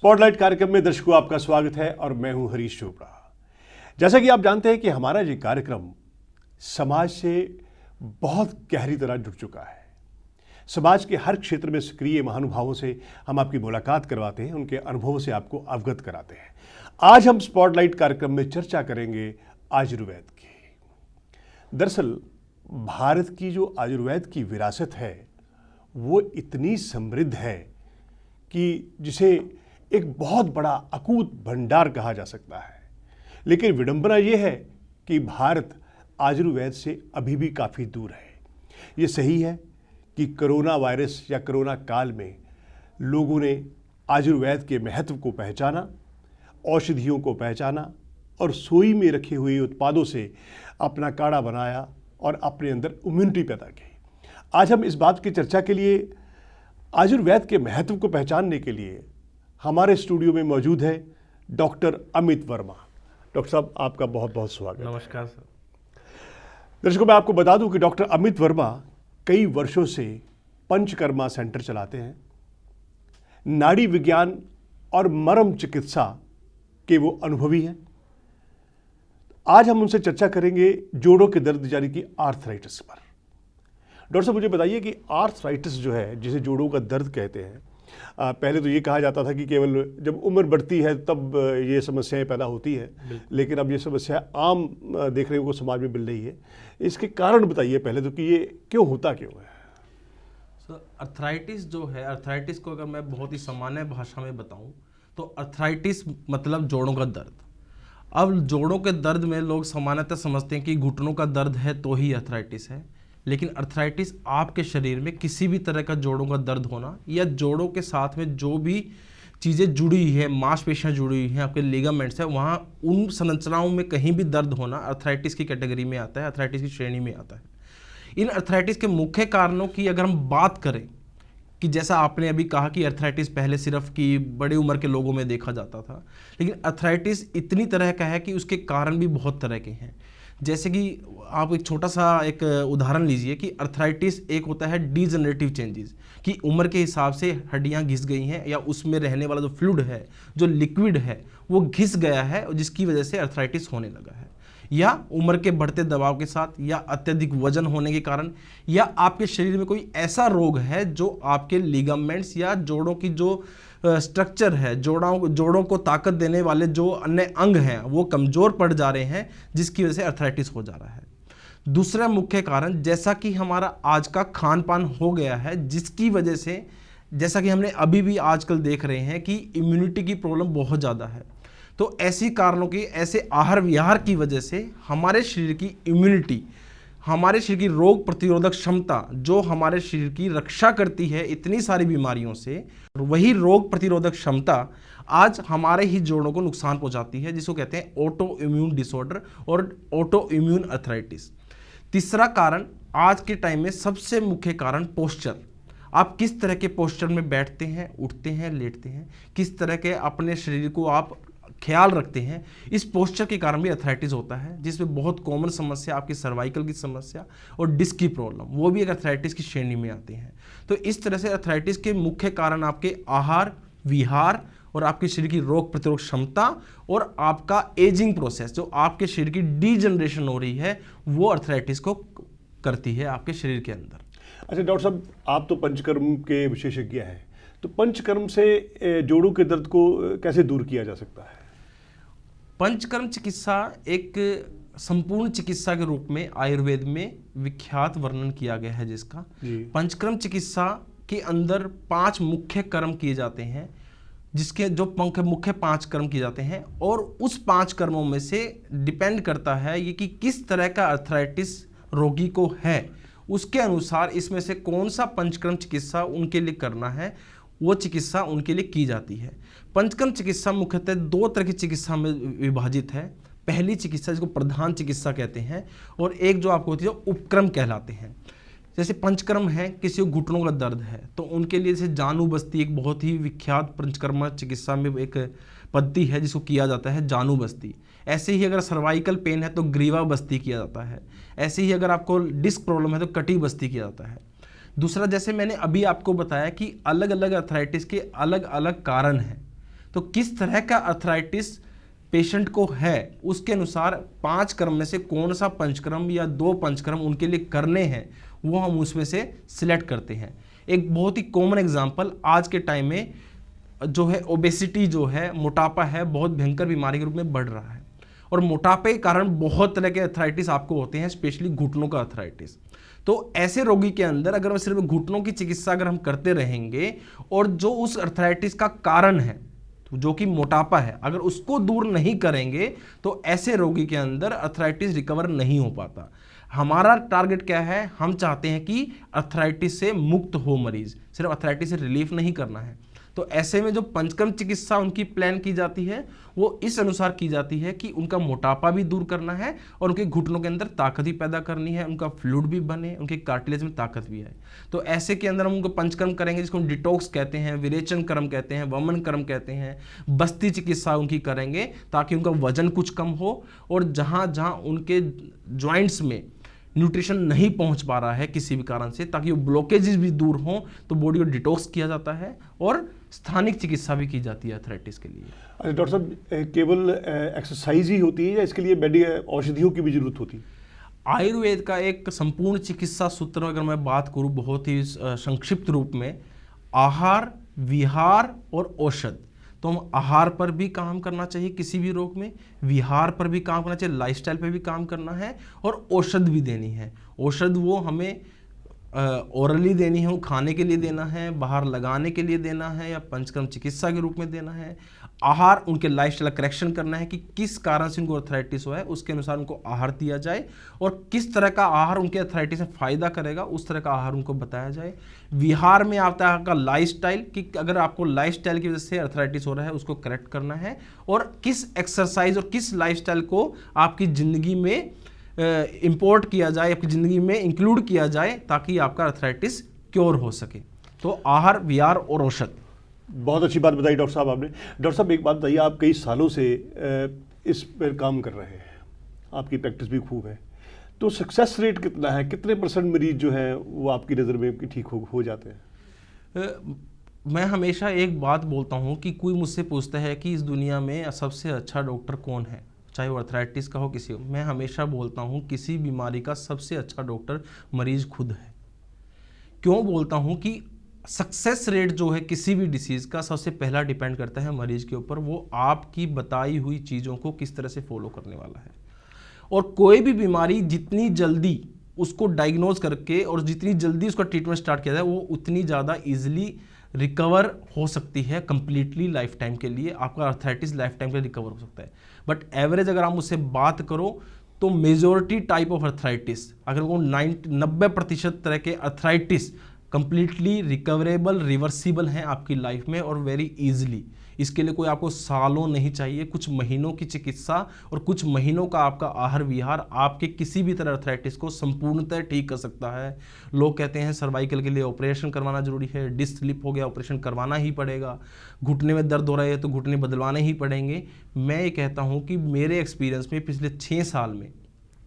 Spotlight कार्यक्रम में दर्शकों आपका स्वागत है और मैं हूं हरीश चोपड़ा। जैसा कि आप जानते हैं कि हमारा ये कार्यक्रम समाज से बहुत गहरी तरह जुड़ चुका है। समाज के हर क्षेत्र में सक्रिय महानुभावों से हम आपकी मुलाकात करवाते हैं, उनके अनुभवों से आपको अवगत कराते हैं। आज हम स्पॉटलाइट कार्यक्रम में चर्चा करेंगे आयुर्वेद की। दरअसल भारत की जो आयुर्वेद की विरासत है वो इतनी समृद्ध है कि जिसे एक बहुत बड़ा अकूत भंडार कहा जा सकता है। लेकिन विडंबना ये है कि भारत आयुर्वेद से अभी भी काफ़ी दूर है। ये सही है कि कोरोना वायरस या कोरोना काल में लोगों ने आयुर्वेद के महत्व को पहचाना, औषधियों को पहचाना और रसोई में रखे हुए उत्पादों से अपना काढ़ा बनाया और अपने अंदर इम्यूनिटी पैदा की। आज हम इस बात की चर्चा के लिए आयुर्वेद के महत्व को पहचानने के लिए हमारे स्टूडियो में मौजूद है डॉक्टर अमित वर्मा। डॉक्टर साहब, आपका बहुत बहुत स्वागत। नमस्कार सर। दर्शकों, मैं आपको बता दूं कि डॉक्टर अमित वर्मा कई वर्षों से पंचकर्मा सेंटर चलाते हैं। नाड़ी विज्ञान और मर्म चिकित्सा के वो अनुभवी हैं। आज हम उनसे चर्चा करेंगे जोड़ों के दर्द यानी कि आर्थराइटिस पर। डॉक्टर साहब, मुझे बताइए कि आर्थराइटिस जो है, जिसे जोड़ों का दर्द कहते हैं, पहले तो ये कहा जाता था कि केवल जब उम्र बढ़ती है तब ये समस्याएं पैदा होती है, लेकिन अब ये समस्या आम देखने को समाज में मिल रही है। इसके कारण बताइए पहले तो कि ये क्यों होता क्यों है। सर, अर्थराइटिस जो है, अर्थराइटिस को अगर मैं बहुत ही सामान्य भाषा में बताऊं तो अर्थराइटिस मतलब जोड़ों का दर्द। अब जोड़ों के दर्द में लोग सामान्यतः समझते हैं कि घुटनों का दर्द है तो ही अर्थराइटिस है, लेकिन अर्थराइटिस आपके शरीर में किसी भी तरह का जोड़ों का दर्द होना या जोड़ों के साथ में जो भी चीज़ें जुड़ी हुई है, मांसपेशियां जुड़ी हुई हैं, आपके लिगामेंट्स है, वहाँ उन संरचनाओं में कहीं भी दर्द होना अर्थराइटिस की कैटेगरी में आता है, अर्थराइटिस की श्रेणी में आता है। इन अर्थराइटिस के मुख्य कारणों की अगर हम बात करें कि जैसा आपने अभी कहा कि अर्थराइटिस पहले सिर्फ कि बड़ी उम्र के लोगों में देखा जाता था, लेकिन अर्थराइटिस इतनी तरह का है कि उसके कारण भी बहुत तरह के हैं। जैसे कि आप एक छोटा सा एक उदाहरण लीजिए कि अर्थराइटिस एक होता है डीजनरेटिव चेंजेस, कि उम्र के हिसाब से हड्डियां घिस गई हैं या उसमें रहने वाला जो फ्लूइड है, जो लिक्विड है, वो घिस गया है और जिसकी वजह से अर्थराइटिस होने लगा है, या उम्र के बढ़ते दबाव के साथ, या अत्यधिक वजन होने के कारण, या आपके शरीर में कोई ऐसा रोग है जो आपके लिगामेंट्स या जोड़ों की जो स्ट्रक्चर है, जोड़ों को ताकत देने वाले जो अन्य अंग हैं वो कमज़ोर पड़ जा रहे हैं, जिसकी वजह से अर्थराइटिस हो जा रहा है। दूसरा मुख्य कारण जैसा कि हमारा आज का खान पान हो गया है, जिसकी वजह से जैसा कि हमने अभी भी आजकल देख रहे हैं कि इम्यूनिटी की प्रॉब्लम बहुत ज़्यादा है। तो ऐसी कारणों की, ऐसे आहार विहार की वजह से हमारे शरीर की इम्यूनिटी, हमारे शरीर की रोग प्रतिरोधक क्षमता जो हमारे शरीर की रक्षा करती है इतनी सारी बीमारियों से, वही रोग प्रतिरोधक क्षमता आज हमारे ही जोड़ों को नुकसान पहुंचाती है, जिसको कहते हैं ऑटो इम्यून डिसऑर्डर और ऑटो इम्यून अर्थराइटिस। तीसरा कारण आज के टाइम में सबसे मुख्य कारण पोस्चर। आप किस तरह के पोस्चर में बैठते हैं, उठते हैं, लेटते हैं, किस तरह के अपने शरीर को आप ख्याल रखते हैं, इस पोस्चर के कारण भी अर्थराइटिस होता है, जिसमें बहुत कॉमन समस्या आपकी सर्वाइकल की समस्या और डिस्क की प्रॉब्लम, वो भी एक अर्थराइटिस की श्रेणी में आते हैं। तो इस तरह से अर्थराइटिस के मुख्य कारण आपके आहार विहार और आपके शरीर की रोग प्रतिरोधक क्षमता और आपका एजिंग प्रोसेस, जो आपके शरीर की डीजनरेशन हो रही है, वो अर्थराइटिस को करती है आपके शरीर के अंदर। अच्छा डॉक्टर साहब, आप तो पंचकर्म के विशेषज्ञ हैं, तो पंचकर्म से जोड़ों के दर्द को कैसे दूर किया जा सकता है? पंचकर्म चिकित्सा एक संपूर्ण चिकित्सा के रूप में आयुर्वेद में विख्यात वर्णन किया गया है, जिसका पंचकर्म चिकित्सा के अंदर 5 मुख्य कर्म किए जाते हैं, जिसके जो मुख्य 5 कर्म किए जाते हैं, और उस 5 कर्मों में से डिपेंड करता है ये कि किस तरह का अर्थराइटिस रोगी को है, उसके अनुसार इसमें से कौन सा पंचकर्म चिकित्सा उनके लिए करना है, वो चिकित्सा उनके लिए की जाती है। पंचकर्म चिकित्सा मुख्यतः 2 तरह की चिकित्सा में विभाजित है। पहली चिकित्सा जिसको प्रधान चिकित्सा कहते हैं, और एक जो आपको होती है उपक्रम कहलाते हैं। जैसे पंचकर्म है, किसी को घुटनों का दर्द है तो उनके लिए जैसे जानु बस्ती एक बहुत ही विख्यात पंचकर्मा चिकित्सा में एक पद्धति है जिसको किया जाता है जानु बस्ती। ऐसे ही अगर सर्वाइकल पेन है तो ग्रीवा बस्ती किया जाता है। ऐसे ही अगर आपको डिस्क प्रॉब्लम है तो कटी बस्ती किया जाता है। दूसरा, जैसे मैंने अभी आपको बताया कि अलग अलग अर्थराइटिस के अलग अलग कारण हैं, तो किस तरह का अर्थराइटिस पेशेंट को है उसके अनुसार 5 कर्म में से कौन सा पंचकर्म या 2 पंचकर्म उनके लिए करने हैं वो हम उसमें से सिलेक्ट करते हैं। एक बहुत ही कॉमन एग्जांपल आज के टाइम में जो है ओबेसिटी जो है, मोटापा है, बहुत भयंकर बीमारी के रूप में बढ़ रहा है और मोटापे के कारण बहुत तरह के अर्थराइटिस आपको होते हैं, स्पेशली घुटनों का अर्थराइटिस। तो ऐसे रोगी के अंदर अगर सिर्फ घुटनों की चिकित्सा अगर हम करते रहेंगे और जो उस अर्थराइटिस का कारण है जो कि मोटापा है, अगर उसको दूर नहीं करेंगे तो ऐसे रोगी के अंदर अर्थराइटिस रिकवर नहीं हो पाता। हमारा टारगेट क्या है, हम चाहते हैं कि अर्थराइटिस से मुक्त हो मरीज, सिर्फ अर्थराइटिस से रिलीफ नहीं करना है। तो ऐसे में जो पंचकर्म चिकित्सा उनकी प्लान की जाती है वो इस अनुसार की जाती है कि उनका मोटापा भी दूर करना है और उनके घुटनों के अंदर ताकत भी पैदा करनी है, उनका फ्लूइड भी बने, उनके कार्टिलेज में ताकत भी आए। तो ऐसे के अंदर हम उनको पंचकर्म करेंगे जिसको हम डिटॉक्स कहते हैं, विरेचन कर्म कहते हैं, वमन कर्म कहते हैं, बस्ती चिकित्सा उनकी करेंगे ताकि उनका वजन कुछ कम हो और जहाँ जहाँ उनके ज्वाइंट्स में न्यूट्रिशन नहीं पहुंच पा रहा है किसी भी कारण से, ताकि वो ब्लॉकेजेस भी दूर हों, तो बॉडी को डिटॉक्स किया जाता है और स्थानिक चिकित्सा भी की जाती है अर्थराइटिस के लिए। अच्छा डॉक्टर साहब, केवल एक्सरसाइज ही होती है या इसके लिए औषधियों की भी जरूरत होती है? आयुर्वेद का एक संपूर्ण चिकित्सा सूत्र अगर मैं बात करूं बहुत ही संक्षिप्त रूप में, आहार, विहार और औषध। तो हम आहार पर भी काम करना चाहिए किसी भी रोग में, विहार पर भी काम करना चाहिए, लाइफस्टाइल पर भी काम करना है और औषध भी देनी है। औषध वो हमें ओरली देनी है, वो खाने के लिए देना है, बाहर लगाने के लिए देना है या पंचकर्म चिकित्सा के रूप में देना है। आहार उनके लाइफस्टाइल करेक्शन करना है कि किस कारण से उनको अर्थराइटिस हुआ है, उसके अनुसार उनको आहार दिया जाए और किस तरह का आहार उनके अर्थराइटिस में फायदा करेगा उस तरह का आहार उनको बताया जाए। विहार में आता है आपका लाइफस्टाइल कि अगर आपको लाइफस्टाइल की वजह से अर्थराइटिस हो रहा है उसको करेक्ट करना है और किस एक्सरसाइज और किस लाइफस्टाइल को आपकी ज़िंदगी में इंपोर्ट किया जाए, आपकी ज़िंदगी में इंक्लूड किया जाए ताकि आपका अर्थराइटिस क्योर हो सके। तो आहार, विहार और औषध। बहुत अच्छी बात बताई डॉक्टर साहब आपने। डॉक्टर साहब एक बात बताइए, आप कई सालों से इस पर काम कर रहे हैं, आपकी प्रैक्टिस भी खूब है, तो सक्सेस रेट कितना है, कितने % मरीज जो हैं वो आपकी नज़र में ठीक हो जाते हैं? मैं हमेशा एक बात बोलता हूँ कि कोई मुझसे पूछता है कि इस दुनिया में सबसे अच्छा डॉक्टर कौन है, चाहे वो अर्थराइटिस का हो किसी हो, मैं हमेशा बोलता हूँ किसी बीमारी का सबसे अच्छा डॉक्टर मरीज खुद है। क्यों बोलता हूँ कि सक्सेस रेट जो है किसी भी डिसीज़ का सबसे पहला डिपेंड करता है मरीज के ऊपर, वो आपकी बताई हुई चीज़ों को किस तरह से फॉलो करने वाला है। और कोई भी बीमारी जितनी जल्दी उसको डायग्नोज करके और जितनी जल्दी उसका ट्रीटमेंट स्टार्ट किया जाए वो उतनी ज़्यादा ईजिली रिकवर हो सकती है कंप्लीटली लाइफ टाइम के लिए। आपका अर्थराइटिस लाइफ टाइम के लिए रिकवर हो सकता है। बट एवरेज अगर आप मुझसे बात करो तो मेजॉरिटी टाइप ऑफ अर्थराइटिस, अगर वो 90% तरह के अर्थराइटिस कंप्लीटली रिकवरेबल, रिवर्सिबल हैं आपकी लाइफ में और वेरी इजीली। इसके लिए कोई आपको सालों नहीं चाहिए, कुछ महीनों की चिकित्सा और कुछ महीनों का आपका आहार विहार आपके किसी भी तरह अर्थराइटिस को संपूर्णतः ठीक कर सकता है। लोग कहते हैं सर्वाइकल के लिए ऑपरेशन करवाना जरूरी है, डिस्क स्लिप हो गया ऑपरेशन करवाना ही पड़ेगा, घुटने में दर्द हो रहा है तो घुटने बदलवाने ही पड़ेंगे। मैं ये कहता हूँ कि मेरे एक्सपीरियंस में पिछले 6 साल में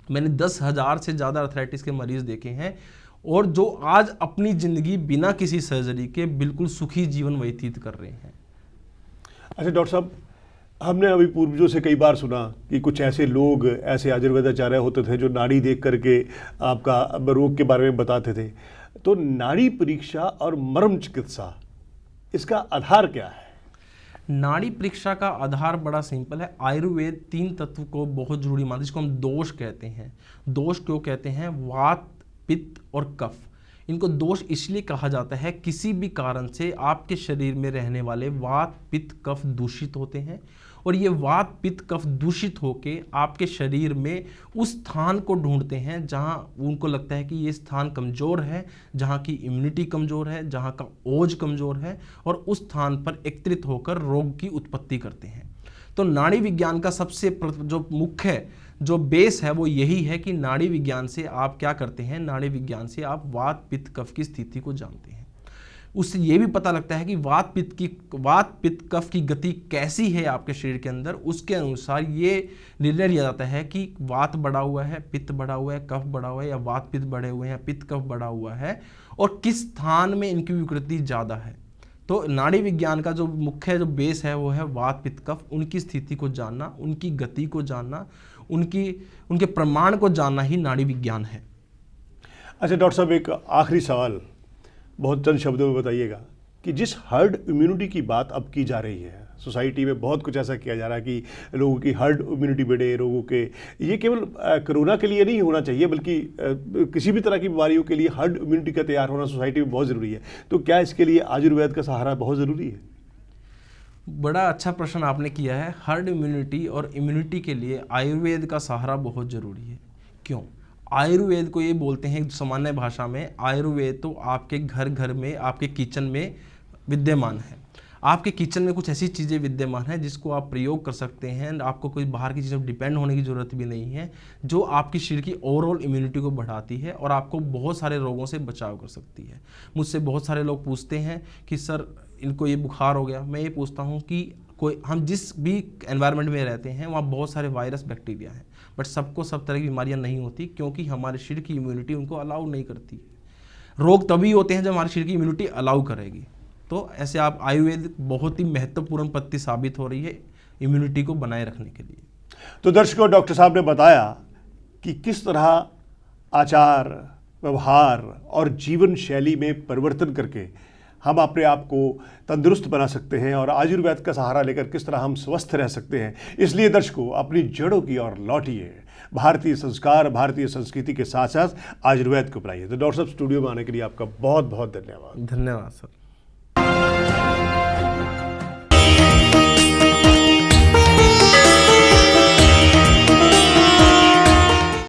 मैंने 10,000 से ज़्यादा अर्थराइटिस के मरीज देखे हैं और जो आज अपनी ज़िंदगी बिना किसी सर्जरी के बिल्कुल सुखी जीवन व्यतीत कर रहे हैं। अच्छा डॉक्टर साहब, हमने अभी पूर्वजों से कई बार सुना कि कुछ ऐसे लोग, ऐसे आयुर्वेदाचार्य होते थे जो नाड़ी देख करके आपका रोग के बारे में बताते थे। तो नाड़ी परीक्षा और मर्म चिकित्सा, इसका आधार क्या है? नाड़ी परीक्षा का आधार बड़ा सिंपल है। आयुर्वेद 3 तत्व को बहुत जरूरी मानता है, जिसको हम दोष कहते हैं। दोष क्यों कहते हैं? वात, पित्त और कफ। इनको दोष इसलिए कहा जाता है किसी भी कारण से आपके शरीर में रहने वाले वात, पित्त, कफ दूषित होते हैं और ये वात, पित्त, कफ दूषित होके आपके शरीर में उस स्थान को ढूंढते हैं जहां उनको लगता है कि ये स्थान कमज़ोर है, जहां की इम्यूनिटी कमज़ोर है, जहां का ओज कमज़ोर है और उस स्थान पर एकत्रित होकर रोग की उत्पत्ति करते हैं। तो नाड़ी विज्ञान का सबसे जो मुख्य है, जो बेस है वो यही है कि नाड़ी विज्ञान से आप क्या करते हैं, नाड़ी विज्ञान से आप वात, पित्त, कफ की स्थिति को जानते हैं। उससे ये भी पता लगता है कि वात, पित्त, कफ की गति कैसी है आपके शरीर के अंदर। उसके अनुसार ये निर्णय लिया जाता है कि वात बढ़ा हुआ है, पित्त बढ़ा हुआ है, कफ बढ़ा हुआ है, या वात पित्त बढ़े हुए हैं, पित्त कफ बढ़ा हुआ है और किस स्थान में इनकी विकृति ज़्यादा है। तो नाड़ी विज्ञान का जो मुख्य जो बेस है वो है वात पित्त कफ, उनकी स्थिति को जानना, उनकी गति को जानना, उनके प्रमाण को जानना ही नाड़ी विज्ञान है। अच्छा डॉक्टर साहब, एक आखिरी सवाल बहुत चंद शब्दों में बताइएगा कि जिस हर्ड इम्यूनिटी की बात अब की जा रही है, सोसाइटी में बहुत कुछ ऐसा किया जा रहा है कि लोगों की हर्ड इम्यूनिटी बढ़े, लोगों के, ये केवल कोरोना के लिए नहीं होना चाहिए बल्कि किसी भी तरह की बीमारियों के लिए हर्ड इम्यूनिटी का तैयार होना सोसाइटी में बहुत ज़रूरी है। तो क्या इसके लिए आयुर्वेद का सहारा बहुत ज़रूरी है? बड़ा अच्छा प्रश्न आपने किया है। हर्ड इम्यूनिटी और इम्यूनिटी के लिए आयुर्वेद का सहारा बहुत ज़रूरी है। क्यों? आयुर्वेद को ये बोलते हैं सामान्य भाषा में, आयुर्वेद तो आपके घर घर में, आपके किचन में विद्यमान है। आपके किचन में कुछ ऐसी चीज़ें विद्यमान हैं जिसको आप प्रयोग कर सकते हैं, आपको कोई बाहर की चीज़ों पर डिपेंड होने की ज़रूरत भी नहीं है, जो आपकी शरीर की ओवरऑल इम्यूनिटी को बढ़ाती है और आपको बहुत सारे रोगों से बचाव कर सकती है। मुझसे बहुत सारे लोग पूछते हैं कि सर इनको ये बुखार हो गया। मैं ये पूछता हूँ कि हम जिस भी एनवायरनमेंट में रहते हैं वहाँ बहुत सारे वायरस बैक्टीरिया हैं, बट सबको सब तरह की बीमारियाँ नहीं होती क्योंकि हमारे शरीर की इम्यूनिटी उनको अलाउ नहीं करती। रोग तभी होते हैं जब हमारे शरीर की इम्यूनिटी अलाउ करेगी। तो ऐसे आप आयुर्वेद बहुत ही महत्वपूर्ण पत्ती साबित हो रही है इम्यूनिटी को बनाए रखने के लिए। तो दर्शकों, डॉक्टर साहब ने बताया कि किस तरह आचार, व्यवहार और जीवन शैली में परिवर्तन करके हम अपने आप को तंदुरुस्त बना सकते हैं और आयुर्वेद का सहारा लेकर किस तरह हम स्वस्थ रह सकते हैं। इसलिए दर्शकों, अपनी जड़ों की ओर लौटिए, भारतीय संस्कार, भारतीय संस्कृति के साथ साथ आयुर्वेद को अपनाइए। तो डॉक्टर साहब, स्टूडियो में आने के लिए आपका बहुत बहुत धन्यवाद। धन्यवाद सर।